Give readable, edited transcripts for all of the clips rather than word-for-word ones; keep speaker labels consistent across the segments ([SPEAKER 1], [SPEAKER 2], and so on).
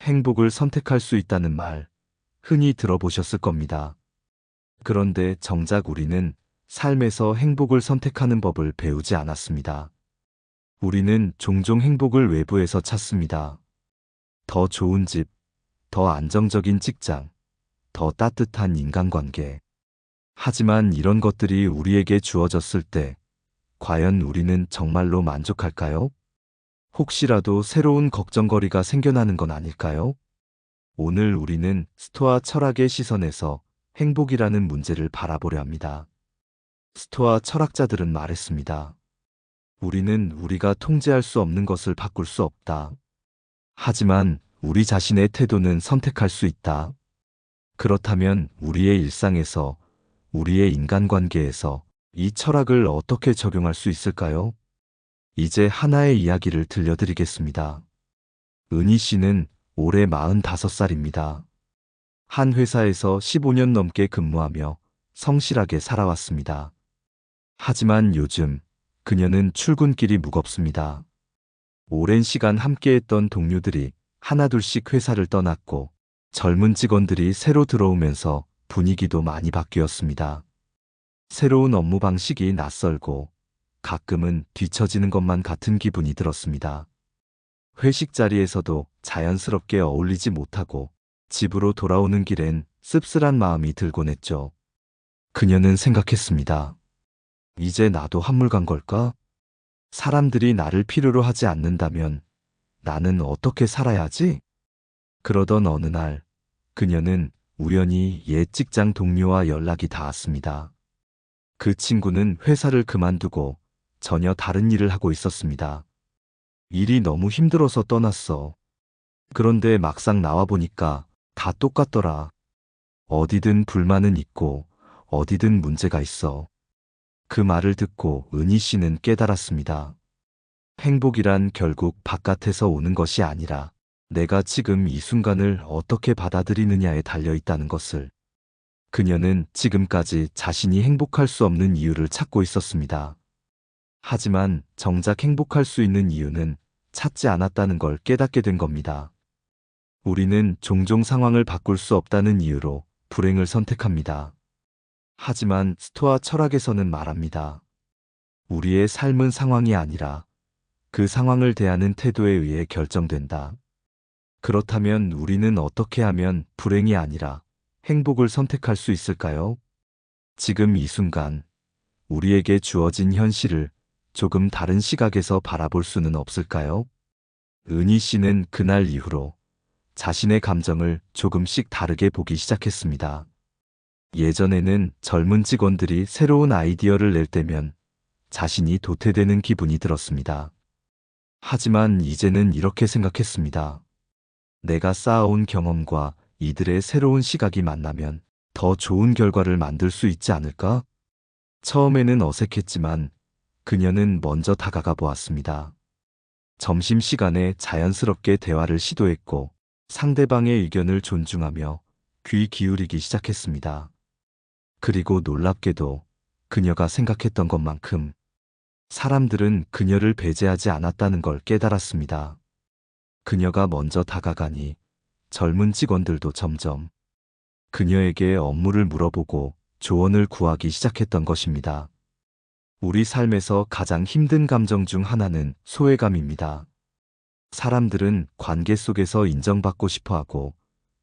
[SPEAKER 1] 행복을 선택할 수 있다는 말 흔히 들어보셨을 겁니다. 그런데 정작 우리는 삶에서 행복을 선택하는 법을 배우지 않았습니다. 우리는 종종 행복을 외부에서 찾습니다. 더 좋은 집, 더 안정적인 직장, 더 따뜻한 인간관계. 하지만 이런 것들이 우리에게 주어졌을 때 과연 우리는 정말로 만족할까요? 혹시라도 새로운 걱정거리가 생겨나는 건 아닐까요? 오늘 우리는 스토아 철학의 시선에서 행복이라는 문제를 바라보려 합니다. 스토아 철학자들은 말했습니다. 우리는 우리가 통제할 수 없는 것을 바꿀 수 없다. 하지만 우리 자신의 태도는 선택할 수 있다. 그렇다면 우리의 일상에서, 우리의 인간관계에서 이 철학을 어떻게 적용할 수 있을까요? 이제 하나의 이야기를 들려드리겠습니다. 은희 씨는 올해 45살입니다. 한 회사에서 15년 넘게 근무하며 성실하게 살아왔습니다. 하지만 요즘 그녀는 출근길이 무겁습니다. 오랜 시간 함께했던 동료들이 하나둘씩 회사를 떠났고 젊은 직원들이 새로 들어오면서 분위기도 많이 바뀌었습니다. 새로운 업무 방식이 낯설고 가끔은 뒤처지는 것만 같은 기분이 들었습니다. 회식 자리에서도 자연스럽게 어울리지 못하고 집으로 돌아오는 길엔 씁쓸한 마음이 들곤 했죠. 그녀는 생각했습니다. 이제 나도 한물 간 걸까? 사람들이 나를 필요로 하지 않는다면 나는 어떻게 살아야 하지? 그러던 어느 날 그녀는 우연히 옛 직장 동료와 연락이 닿았습니다. 그 친구는 회사를 그만두고 전혀 다른 일을 하고 있었습니다. 일이 너무 힘들어서 떠났어. 그런데 막상 나와보니까 다 똑같더라. 어디든 불만은 있고 어디든 문제가 있어. 그 말을 듣고 은희 씨는 깨달았습니다. 행복이란 결국 바깥에서 오는 것이 아니라 내가 지금 이 순간을 어떻게 받아들이느냐에 달려 있다는 것을. 그녀는 지금까지 자신이 행복할 수 없는 이유를 찾고 있었습니다. 하지만 정작 행복할 수 있는 이유는 찾지 않았다는 걸 깨닫게 된 겁니다. 우리는 종종 상황을 바꿀 수 없다는 이유로 불행을 선택합니다. 하지만 스토아 철학에서는 말합니다. 우리의 삶은 상황이 아니라 그 상황을 대하는 태도에 의해 결정된다. 그렇다면 우리는 어떻게 하면 불행이 아니라 행복을 선택할 수 있을까요? 지금 이 순간 우리에게 주어진 현실을 조금 다른 시각에서 바라볼 수는 없을까요? 은희 씨는 그날 이후로 자신의 감정을 조금씩 다르게 보기 시작했습니다. 예전에는 젊은 직원들이 새로운 아이디어를 낼 때면 자신이 도태되는 기분이 들었습니다. 하지만 이제는 이렇게 생각했습니다. 내가 쌓아온 경험과 이들의 새로운 시각이 만나면 더 좋은 결과를 만들 수 있지 않을까? 처음에는 어색했지만 그녀는 먼저 다가가 보았습니다. 점심시간에 자연스럽게 대화를 시도했고 상대방의 의견을 존중하며 귀 기울이기 시작했습니다. 그리고 놀랍게도 그녀가 생각했던 것만큼 사람들은 그녀를 배제하지 않았다는 걸 깨달았습니다. 그녀가 먼저 다가가니 젊은 직원들도 점점 그녀에게 업무를 물어보고 조언을 구하기 시작했던 것입니다. 우리 삶에서 가장 힘든 감정 중 하나는 소외감입니다. 사람들은 관계 속에서 인정받고 싶어 하고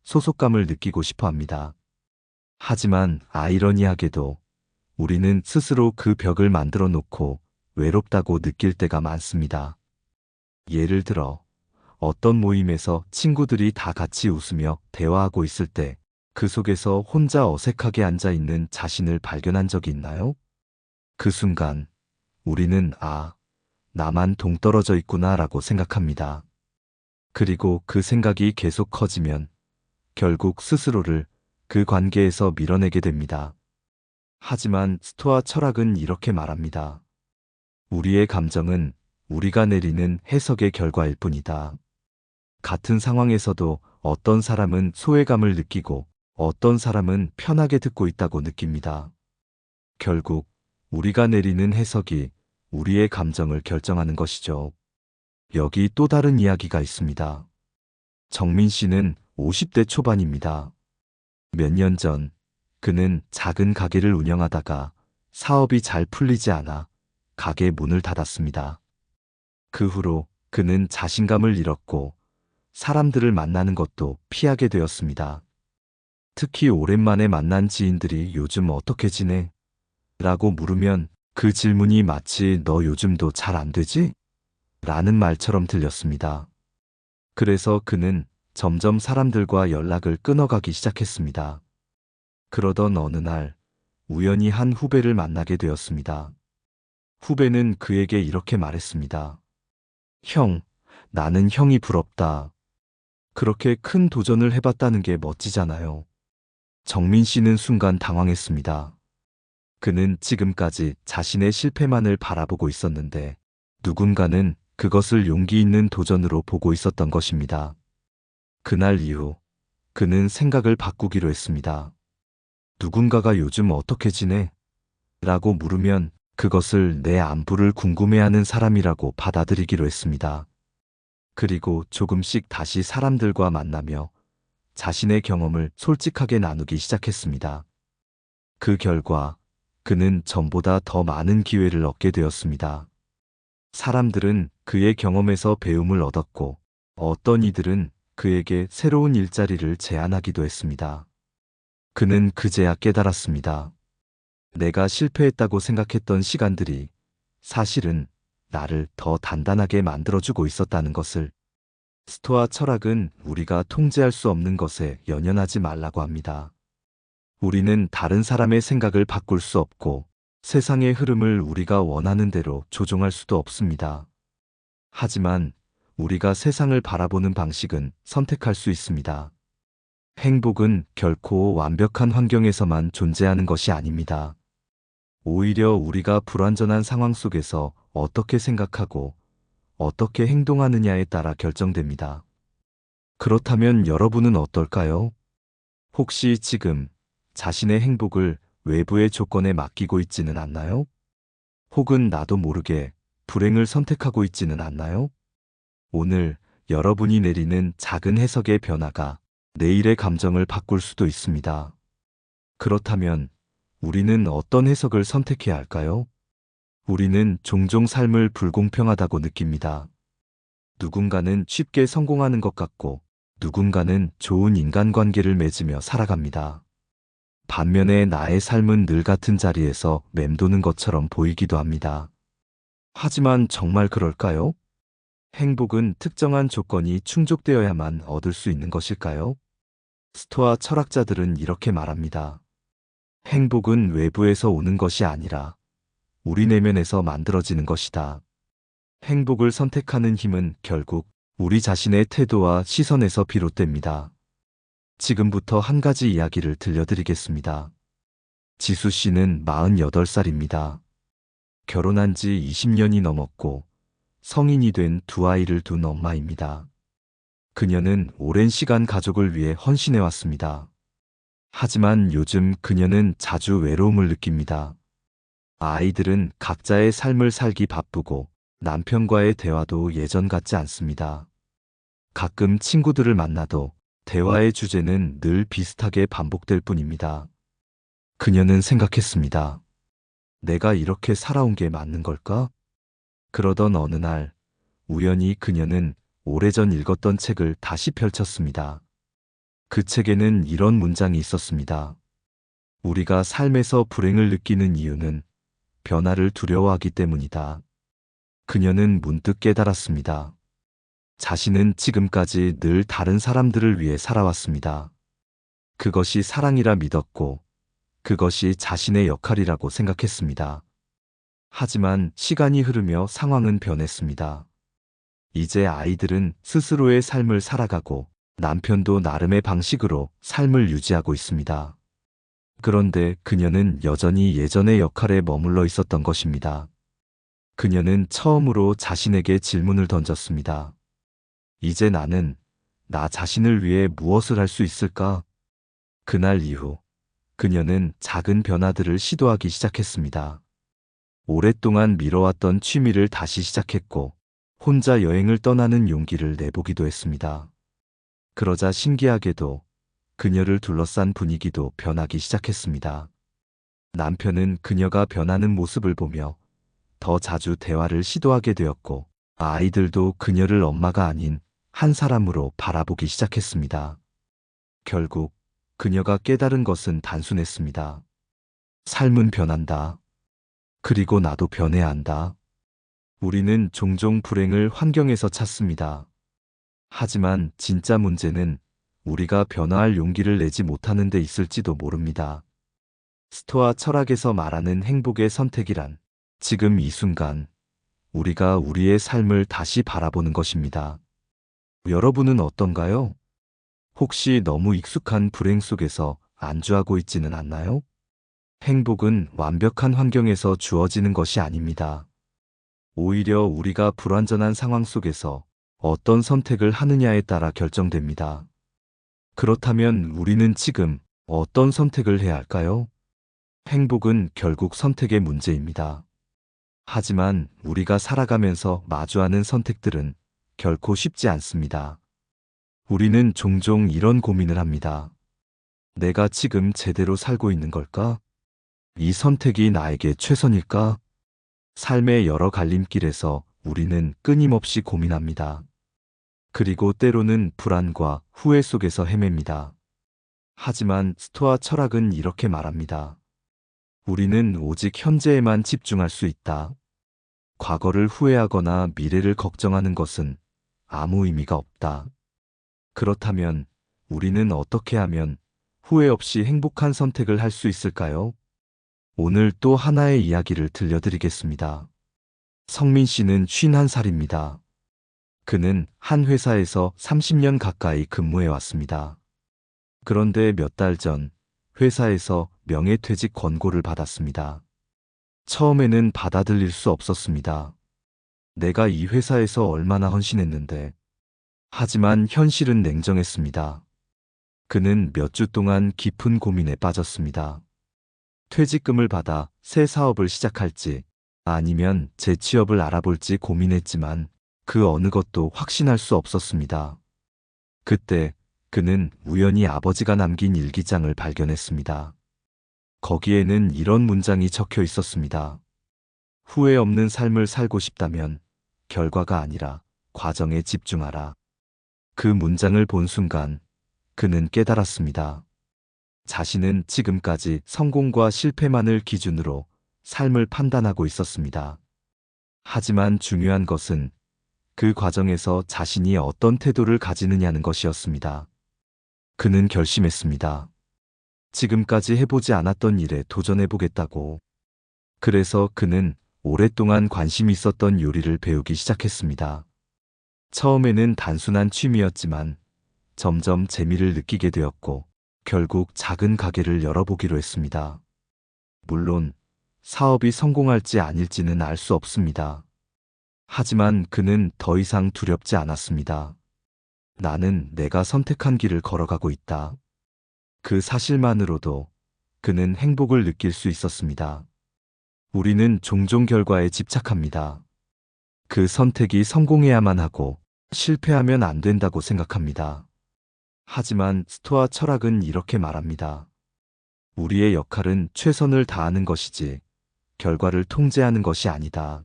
[SPEAKER 1] 소속감을 느끼고 싶어 합니다. 하지만 아이러니하게도 우리는 스스로 그 벽을 만들어 놓고 외롭다고 느낄 때가 많습니다. 예를 들어 어떤 모임에서 친구들이 다 같이 웃으며 대화하고 있을 때 그 속에서 혼자 어색하게 앉아 있는 자신을 발견한 적이 있나요? 그 순간 우리는 나만 동떨어져 있구나 라고 생각합니다. 그리고 그 생각이 계속 커지면 결국 스스로를 그 관계에서 밀어내게 됩니다. 하지만 스토아 철학은 이렇게 말합니다. 우리의 감정은 우리가 내리는 해석의 결과일 뿐이다. 같은 상황에서도 어떤 사람은 소외감을 느끼고 어떤 사람은 편하게 듣고 있다고 느낍니다. 결국 우리가 내리는 해석이 우리의 감정을 결정하는 것이죠. 여기 또 다른 이야기가 있습니다. 정민 씨는 50대 초반입니다. 몇 년 전 그는 작은 가게를 운영하다가 사업이 잘 풀리지 않아 가게 문을 닫았습니다. 그 후로 그는 자신감을 잃었고 사람들을 만나는 것도 피하게 되었습니다. 특히 오랜만에 만난 지인들이 요즘 어떻게 지내? 라고 물으면 그 질문이 마치 너 요즘도 잘 안 되지? 라는 말처럼 들렸습니다. 그래서 그는 점점 사람들과 연락을 끊어가기 시작했습니다. 그러던 어느 날 우연히 한 후배를 만나게 되었습니다. 후배는 그에게 이렇게 말했습니다. 형, 나는 형이 부럽다. 그렇게 큰 도전을 해봤다는 게 멋지잖아요. 정민 씨는 순간 당황했습니다. 그는 지금까지 자신의 실패만을 바라보고 있었는데 누군가는 그것을 용기 있는 도전으로 보고 있었던 것입니다. 그날 이후 그는 생각을 바꾸기로 했습니다. 누군가가 요즘 어떻게 지내? 라고 물으면 그것을 내 안부를 궁금해하는 사람이라고 받아들이기로 했습니다. 그리고 조금씩 다시 사람들과 만나며 자신의 경험을 솔직하게 나누기 시작했습니다. 그 결과 그는 전보다 더 많은 기회를 얻게 되었습니다. 사람들은 그의 경험에서 배움을 얻었고 어떤 이들은 그에게 새로운 일자리를 제안하기도 했습니다. 그는 그제야 깨달았습니다. 내가 실패했다고 생각했던 시간들이 사실은 나를 더 단단하게 만들어주고 있었다는 것을. 스토아 철학은 우리가 통제할 수 없는 것에 연연하지 말라고 합니다. 우리는 다른 사람의 생각을 바꿀 수 없고 세상의 흐름을 우리가 원하는 대로 조종할 수도 없습니다. 하지만 우리가 세상을 바라보는 방식은 선택할 수 있습니다. 행복은 결코 완벽한 환경에서만 존재하는 것이 아닙니다. 오히려 우리가 불완전한 상황 속에서 어떻게 생각하고 어떻게 행동하느냐에 따라 결정됩니다. 그렇다면 여러분은 어떨까요? 혹시 지금 자신의 행복을 외부의 조건에 맡기고 있지는 않나요? 혹은 나도 모르게 불행을 선택하고 있지는 않나요? 오늘 여러분이 내리는 작은 해석의 변화가 내일의 감정을 바꿀 수도 있습니다. 그렇다면 우리는 어떤 해석을 선택해야 할까요? 우리는 종종 삶을 불공평하다고 느낍니다. 누군가는 쉽게 성공하는 것 같고 누군가는 좋은 인간관계를 맺으며 살아갑니다. 반면에 나의 삶은 늘 같은 자리에서 맴도는 것처럼 보이기도 합니다. 하지만 정말 그럴까요? 행복은 특정한 조건이 충족되어야만 얻을 수 있는 것일까요? 스토아 철학자들은 이렇게 말합니다. 행복은 외부에서 오는 것이 아니라 우리 내면에서 만들어지는 것이다. 행복을 선택하는 힘은 결국 우리 자신의 태도와 시선에서 비롯됩니다. 지금부터 한 가지 이야기를 들려드리겠습니다. 지수 씨는 48살입니다. 결혼한 지 20년이 넘었고 성인이 된 두 아이를 둔 엄마입니다. 그녀는 오랜 시간 가족을 위해 헌신해 왔습니다. 하지만 요즘 그녀는 자주 외로움을 느낍니다. 아이들은 각자의 삶을 살기 바쁘고 남편과의 대화도 예전 같지 않습니다. 가끔 친구들을 만나도 대화의 주제는 늘 비슷하게 반복될 뿐입니다. 그녀는 생각했습니다. 내가 이렇게 살아온 게 맞는 걸까? 그러던 어느 날 우연히 그녀는 오래전 읽었던 책을 다시 펼쳤습니다. 그 책에는 이런 문장이 있었습니다. 우리가 삶에서 불행을 느끼는 이유는 변화를 두려워하기 때문이다. 그녀는 문득 깨달았습니다. 자신은 지금까지 늘 다른 사람들을 위해 살아왔습니다. 그것이 사랑이라 믿었고 그것이 자신의 역할이라고 생각했습니다. 하지만 시간이 흐르며 상황은 변했습니다. 이제 아이들은 스스로의 삶을 살아가고 남편도 나름의 방식으로 삶을 유지하고 있습니다. 그런데 그녀는 여전히 예전의 역할에 머물러 있었던 것입니다. 그녀는 처음으로 자신에게 질문을 던졌습니다. 이제 나는 나 자신을 위해 무엇을 할 수 있을까? 그날 이후 그녀는 작은 변화들을 시도하기 시작했습니다. 오랫동안 미뤄왔던 취미를 다시 시작했고 혼자 여행을 떠나는 용기를 내보기도 했습니다. 그러자 신기하게도 그녀를 둘러싼 분위기도 변하기 시작했습니다. 남편은 그녀가 변하는 모습을 보며 더 자주 대화를 시도하게 되었고, 아이들도 그녀를 엄마가 아닌 한 사람으로 바라보기 시작했습니다. 결국 그녀가 깨달은 것은 단순했습니다. 삶은 변한다. 그리고 나도 변해야 한다. 우리는 종종 불행을 환경에서 찾습니다. 하지만 진짜 문제는 우리가 변화할 용기를 내지 못하는 데 있을지도 모릅니다. 스토아 철학에서 말하는 행복의 선택이란 지금 이 순간 우리가 우리의 삶을 다시 바라보는 것입니다. 여러분은 어떤가요? 혹시 너무 익숙한 불행 속에서 안주하고 있지는 않나요? 행복은 완벽한 환경에서 주어지는 것이 아닙니다. 오히려 우리가 불완전한 상황 속에서 어떤 선택을 하느냐에 따라 결정됩니다. 그렇다면 우리는 지금 어떤 선택을 해야 할까요? 행복은 결국 선택의 문제입니다. 하지만 우리가 살아가면서 마주하는 선택들은 결코 쉽지 않습니다. 우리는 종종 이런 고민을 합니다. 내가 지금 제대로 살고 있는 걸까? 이 선택이 나에게 최선일까? 삶의 여러 갈림길에서 우리는 끊임없이 고민합니다. 그리고 때로는 불안과 후회 속에서 헤맵니다. 하지만 스토아 철학은 이렇게 말합니다. 우리는 오직 현재에만 집중할 수 있다. 과거를 후회하거나 미래를 걱정하는 것은 아무 의미가 없다. 그렇다면 우리는 어떻게 하면 후회 없이 행복한 선택을 할 수 있을까요? 오늘 또 하나의 이야기를 들려드리겠습니다. 성민 씨는 51살입니다. 그는 한 회사에서 30년 가까이 근무해 왔습니다. 그런데 몇 달 전 회사에서 명예퇴직 권고를 받았습니다. 처음에는 받아들일 수 없었습니다. 내가 이 회사에서 얼마나 헌신했는데. 하지만 현실은 냉정했습니다. 그는 몇 주 동안 깊은 고민에 빠졌습니다. 퇴직금을 받아 새 사업을 시작할지 아니면 재취업을 알아볼지 고민했지만 그 어느 것도 확신할 수 없었습니다. 그때 그는 우연히 아버지가 남긴 일기장을 발견했습니다. 거기에는 이런 문장이 적혀 있었습니다. 후회 없는 삶을 살고 싶다면 결과가 아니라 과정에 집중하라. 그 문장을 본 순간 그는 깨달았습니다. 자신은 지금까지 성공과 실패만을 기준으로 삶을 판단하고 있었습니다. 하지만 중요한 것은 그 과정에서 자신이 어떤 태도를 가지느냐는 것이었습니다. 그는 결심했습니다. 지금까지 해보지 않았던 일에 도전해보겠다고. 그래서 그는 오랫동안 관심이 있었던 요리를 배우기 시작했습니다. 처음에는 단순한 취미였지만 점점 재미를 느끼게 되었고 결국 작은 가게를 열어보기로 했습니다. 물론 사업이 성공할지 아닐지는 알 수 없습니다. 하지만 그는 더 이상 두렵지 않았습니다. 나는 내가 선택한 길을 걸어가고 있다. 그 사실만으로도 그는 행복을 느낄 수 있었습니다. 우리는 종종 결과에 집착합니다. 그 선택이 성공해야만 하고 실패하면 안 된다고 생각합니다. 하지만 스토아 철학은 이렇게 말합니다. 우리의 역할은 최선을 다하는 것이지 결과를 통제하는 것이 아니다.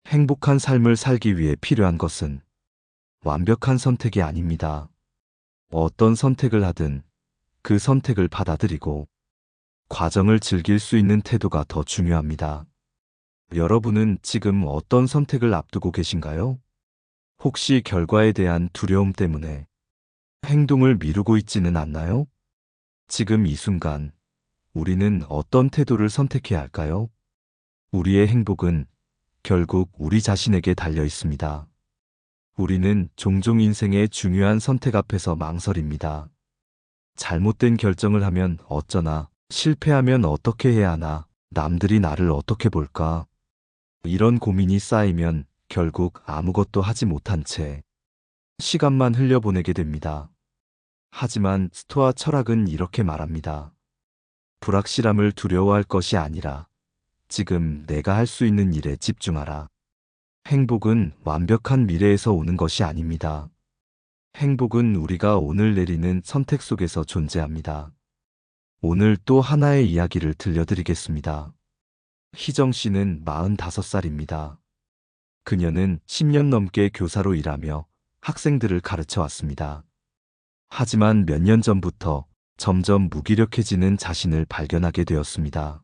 [SPEAKER 1] 행복한 삶을 살기 위해 필요한 것은 완벽한 선택이 아닙니다. 어떤 선택을 하든 그 선택을 받아들이고 과정을 즐길 수 있는 태도가 더 중요합니다. 여러분은 지금 어떤 선택을 앞두고 계신가요? 혹시 결과에 대한 두려움 때문에 행동을 미루고 있지는 않나요? 지금 이 순간 우리는 어떤 태도를 선택해야 할까요? 우리의 행복은 결국 우리 자신에게 달려 있습니다. 우리는 종종 인생의 중요한 선택 앞에서 망설입니다. 잘못된 결정을 하면 어쩌나, 실패하면 어떻게 해야 하나, 남들이 나를 어떻게 볼까? 이런 고민이 쌓이면 결국 아무것도 하지 못한 채 시간만 흘려보내게 됩니다. 하지만 스토아 철학은 이렇게 말합니다. 불확실함을 두려워할 것이 아니라 지금 내가 할 수 있는 일에 집중하라. 행복은 완벽한 미래에서 오는 것이 아닙니다. 행복은 우리가 오늘 내리는 선택 속에서 존재합니다. 오늘 또 하나의 이야기를 들려드리겠습니다. 희정 씨는 45살입니다. 그녀는 10년 넘게 교사로 일하며 학생들을 가르쳐 왔습니다. 하지만 몇 년 전부터 점점 무기력해지는 자신을 발견하게 되었습니다.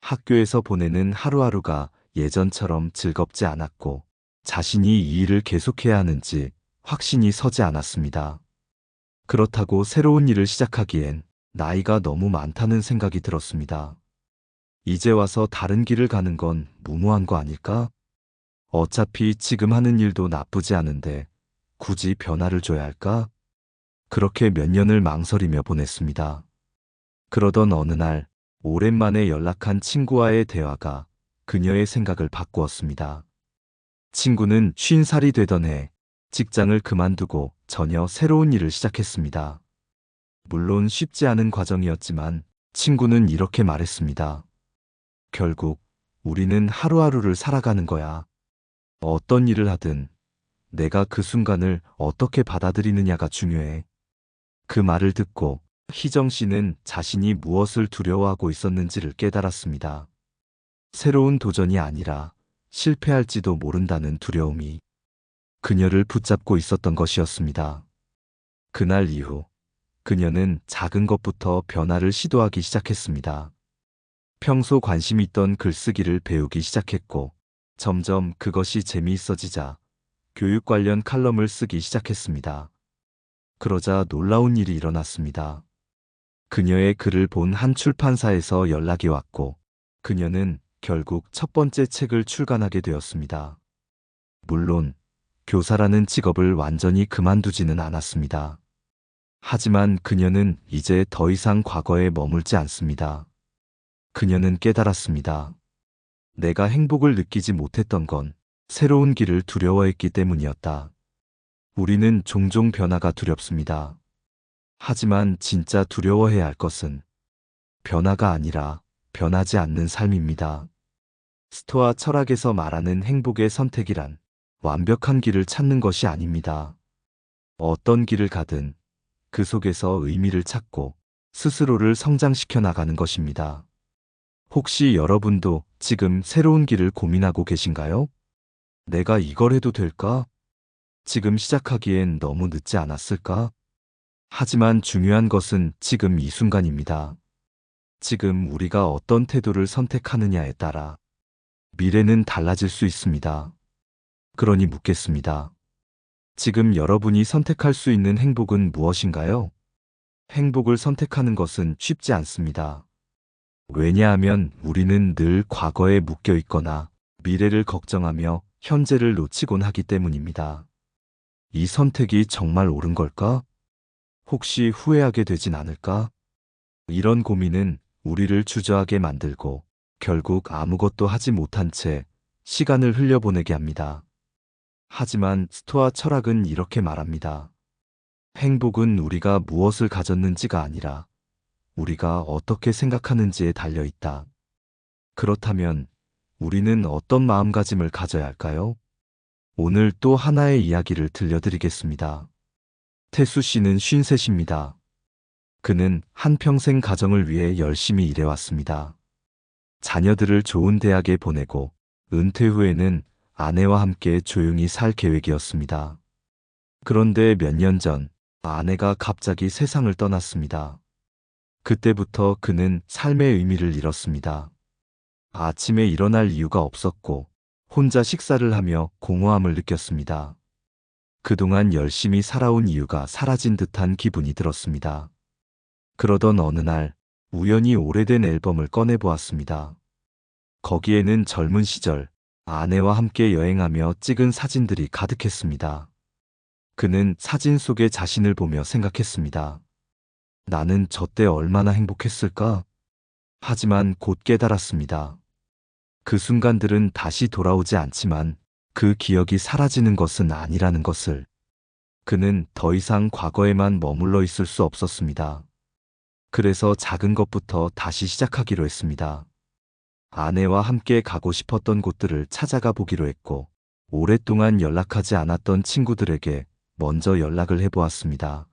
[SPEAKER 1] 학교에서 보내는 하루하루가 예전처럼 즐겁지 않았고 자신이 이 일을 계속해야 하는지 확신이 서지 않았습니다. 그렇다고 새로운 일을 시작하기엔 나이가 너무 많다는 생각이 들었습니다. 이제 와서 다른 길을 가는 건 무모한 거 아닐까? 어차피 지금 하는 일도 나쁘지 않은데 굳이 변화를 줘야 할까? 그렇게 몇 년을 망설이며 보냈습니다. 그러던 어느 날 오랜만에 연락한 친구와의 대화가 그녀의 생각을 바꾸었습니다. 친구는 50살이 되던 해 직장을 그만두고 전혀 새로운 일을 시작했습니다. 물론 쉽지 않은 과정이었지만 친구는 이렇게 말했습니다. 결국 우리는 하루하루를 살아가는 거야. 어떤 일을 하든 내가 그 순간을 어떻게 받아들이느냐가 중요해. 그 말을 듣고 희정 씨는 자신이 무엇을 두려워하고 있었는지를 깨달았습니다. 새로운 도전이 아니라 실패할지도 모른다는 두려움이 그녀를 붙잡고 있었던 것이었습니다. 그날 이후 그녀는 작은 것부터 변화를 시도하기 시작했습니다. 평소 관심 있던 글쓰기를 배우기 시작했고 점점 그것이 재미있어지자 교육 관련 칼럼을 쓰기 시작했습니다. 그러자 놀라운 일이 일어났습니다. 그녀의 글을 본 한 출판사에서 연락이 왔고 그녀는 결국 첫 번째 책을 출간하게 되었습니다. 물론 교사라는 직업을 완전히 그만두지는 않았습니다. 하지만 그녀는 이제 더 이상 과거에 머물지 않습니다. 그녀는 깨달았습니다. 내가 행복을 느끼지 못했던 건 새로운 길을 두려워했기 때문이었다. 우리는 종종 변화가 두렵습니다. 하지만 진짜 두려워해야 할 것은 변화가 아니라 변하지 않는 삶입니다. 스토아 철학에서 말하는 행복의 선택이란 완벽한 길을 찾는 것이 아닙니다. 어떤 길을 가든 그 속에서 의미를 찾고 스스로를 성장시켜 나가는 것입니다. 혹시 여러분도 지금 새로운 길을 고민하고 계신가요? 내가 이걸 해도 될까? 지금 시작하기엔 너무 늦지 않았을까? 하지만 중요한 것은 지금 이 순간입니다. 지금 우리가 어떤 태도를 선택하느냐에 따라 미래는 달라질 수 있습니다. 그러니 묻겠습니다. 지금 여러분이 선택할 수 있는 행복은 무엇인가요? 행복을 선택하는 것은 쉽지 않습니다. 왜냐하면 우리는 늘 과거에 묶여 있거나 미래를 걱정하며 현재를 놓치곤 하기 때문입니다. 이 선택이 정말 옳은 걸까? 혹시 후회하게 되진 않을까? 이런 고민은 우리를 주저하게 만들고 결국 아무것도 하지 못한 채 시간을 흘려보내게 합니다. 하지만 스토아 철학은 이렇게 말합니다. 행복은 우리가 무엇을 가졌는지가 아니라 우리가 어떻게 생각하는지에 달려 있다. 그렇다면 우리는 어떤 마음가짐을 가져야 할까요? 오늘 또 하나의 이야기를 들려드리겠습니다. 태수 씨는 53입니다. 그는 한평생 가정을 위해 열심히 일해왔습니다. 자녀들을 좋은 대학에 보내고 은퇴 후에는 아내와 함께 조용히 살 계획이었습니다. 그런데 몇 년 전 아내가 갑자기 세상을 떠났습니다. 그때부터 그는 삶의 의미를 잃었습니다. 아침에 일어날 이유가 없었고 혼자 식사를 하며 공허함을 느꼈습니다. 그동안 열심히 살아온 이유가 사라진 듯한 기분이 들었습니다. 그러던 어느 날 우연히 오래된 앨범을 꺼내보았습니다. 거기에는 젊은 시절 아내와 함께 여행하며 찍은 사진들이 가득했습니다. 그는 사진 속의 자신을 보며 생각했습니다. 나는 저때 얼마나 행복했을까? 하지만 곧 깨달았습니다. 그 순간들은 다시 돌아오지 않지만 그 기억이 사라지는 것은 아니라는 것을. 그는 더 이상 과거에만 머물러 있을 수 없었습니다. 그래서 작은 것부터 다시 시작하기로 했습니다. 아내와 함께 가고 싶었던 곳들을 찾아가 보기로 했고, 오랫동안 연락하지 않았던 친구들에게 먼저 연락을 해보았습니다.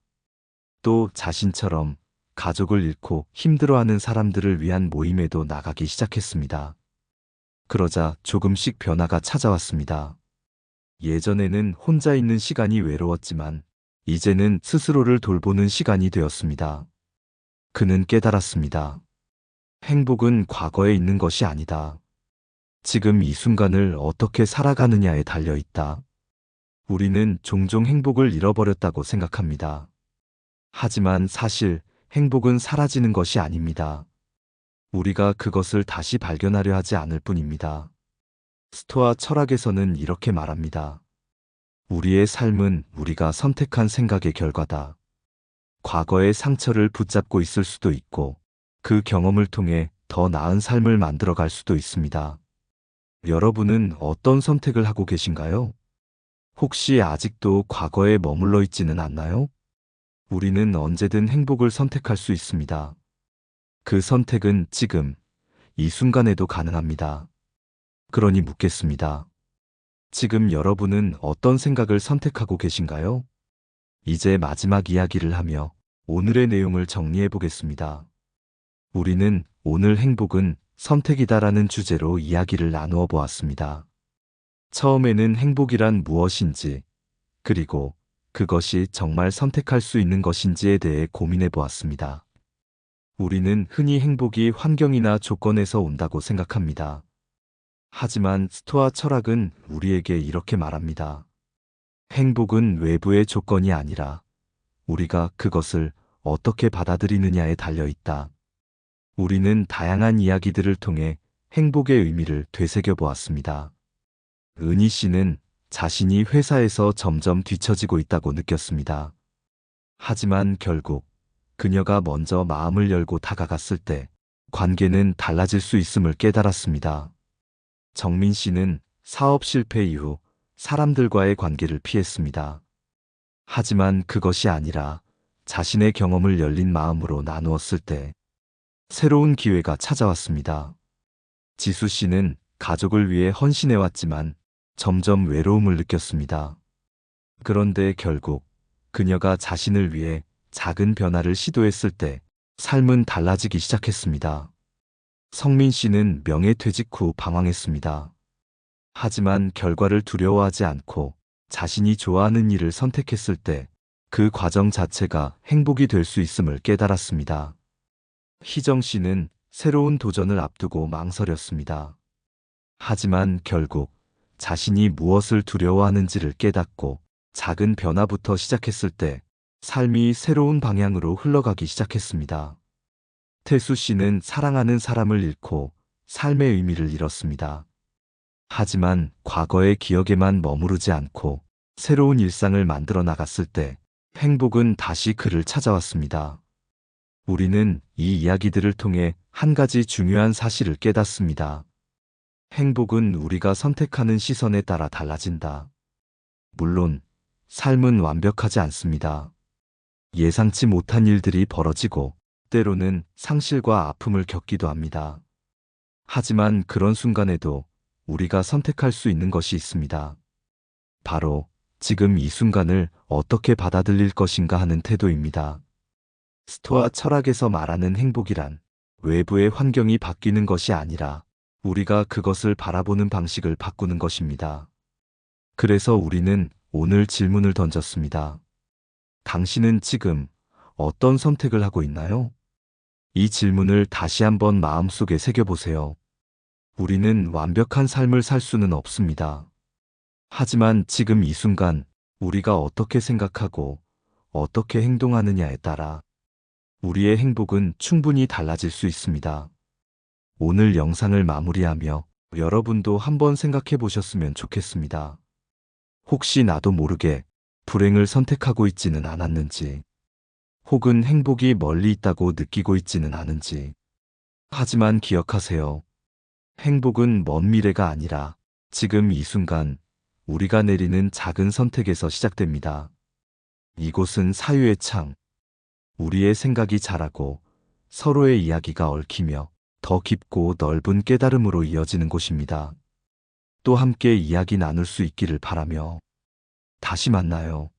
[SPEAKER 1] 또 자신처럼 가족을 잃고 힘들어하는 사람들을 위한 모임에도 나가기 시작했습니다. 그러자 조금씩 변화가 찾아왔습니다. 예전에는 혼자 있는 시간이 외로웠지만 이제는 스스로를 돌보는 시간이 되었습니다. 그는 깨달았습니다. 행복은 과거에 있는 것이 아니다. 지금 이 순간을 어떻게 살아가느냐에 달려 있다. 우리는 종종 행복을 잃어버렸다고 생각합니다. 하지만 사실 행복은 사라지는 것이 아닙니다. 우리가 그것을 다시 발견하려 하지 않을 뿐입니다. 스토아 철학에서는 이렇게 말합니다. 우리의 삶은 우리가 선택한 생각의 결과다. 과거의 상처를 붙잡고 있을 수도 있고 그 경험을 통해 더 나은 삶을 만들어갈 수도 있습니다. 여러분은 어떤 선택을 하고 계신가요? 혹시 아직도 과거에 머물러 있지는 않나요? 우리는 언제든 행복을 선택할 수 있습니다. 그 선택은 지금, 이 순간에도 가능합니다. 그러니 묻겠습니다. 지금 여러분은 어떤 생각을 선택하고 계신가요? 이제 마지막 이야기를 하며 오늘의 내용을 정리해 보겠습니다. 우리는 오늘 행복은 선택이다라는 주제로 이야기를 나누어 보았습니다. 처음에는 행복이란 무엇인지, 그리고 그것이 정말 선택할 수 있는 것인지에 대해 고민해 보았습니다. 우리는 흔히 행복이 환경이나 조건에서 온다고 생각합니다. 하지만 스토아 철학은 우리에게 이렇게 말합니다. 행복은 외부의 조건이 아니라 우리가 그것을 어떻게 받아들이느냐에 달려 있다. 우리는 다양한 이야기들을 통해 행복의 의미를 되새겨 보았습니다. 은희 씨는 자신이 회사에서 점점 뒤처지고 있다고 느꼈습니다. 하지만 결국 그녀가 먼저 마음을 열고 다가갔을 때 관계는 달라질 수 있음을 깨달았습니다. 정민 씨는 사업 실패 이후 사람들과의 관계를 피했습니다. 하지만 그것이 아니라 자신의 경험을 열린 마음으로 나누었을 때 새로운 기회가 찾아왔습니다. 지수 씨는 가족을 위해 헌신해왔지만 점점 외로움을 느꼈습니다. 그런데 결국 그녀가 자신을 위해 작은 변화를 시도했을 때 삶은 달라지기 시작했습니다. 성민 씨는 명예퇴직 후 방황했습니다. 하지만 결과를 두려워하지 않고 자신이 좋아하는 일을 선택했을 때 그 과정 자체가 행복이 될 수 있음을 깨달았습니다. 희정 씨는 새로운 도전을 앞두고 망설였습니다. 하지만 결국 자신이 무엇을 두려워하는지를 깨닫고 작은 변화부터 시작했을 때 삶이 새로운 방향으로 흘러가기 시작했습니다. 태수 씨는 사랑하는 사람을 잃고 삶의 의미를 잃었습니다. 하지만 과거의 기억에만 머무르지 않고 새로운 일상을 만들어 나갔을 때 행복은 다시 그를 찾아왔습니다. 우리는 이 이야기들을 통해 한 가지 중요한 사실을 깨닫습니다. 행복은 우리가 선택하는 시선에 따라 달라진다. 물론 삶은 완벽하지 않습니다. 예상치 못한 일들이 벌어지고 때로는 상실과 아픔을 겪기도 합니다. 하지만 그런 순간에도 우리가 선택할 수 있는 것이 있습니다. 바로 지금 이 순간을 어떻게 받아들일 것인가 하는 태도입니다. 스토아 철학에서 말하는 행복이란 외부의 환경이 바뀌는 것이 아니라 우리가 그것을 바라보는 방식을 바꾸는 것입니다. 그래서 우리는 오늘 질문을 던졌습니다. 당신은 지금 어떤 선택을 하고 있나요? 이 질문을 다시 한번 마음속에 새겨보세요. 우리는 완벽한 삶을 살 수는 없습니다. 하지만 지금 이 순간 우리가 어떻게 생각하고 어떻게 행동하느냐에 따라 우리의 행복은 충분히 달라질 수 있습니다. 오늘 영상을 마무리하며 여러분도 한번 생각해 보셨으면 좋겠습니다. 혹시 나도 모르게 불행을 선택하고 있지는 않았는지, 혹은 행복이 멀리 있다고 느끼고 있지는 않은지. 하지만 기억하세요. 행복은 먼 미래가 아니라 지금 이 순간 우리가 내리는 작은 선택에서 시작됩니다. 이곳은 사유의 창. 우리의 생각이 자라고 서로의 이야기가 얽히며 더 깊고 넓은 깨달음으로 이어지는 곳입니다. 또 함께 이야기 나눌 수 있기를 바라며 다시 만나요.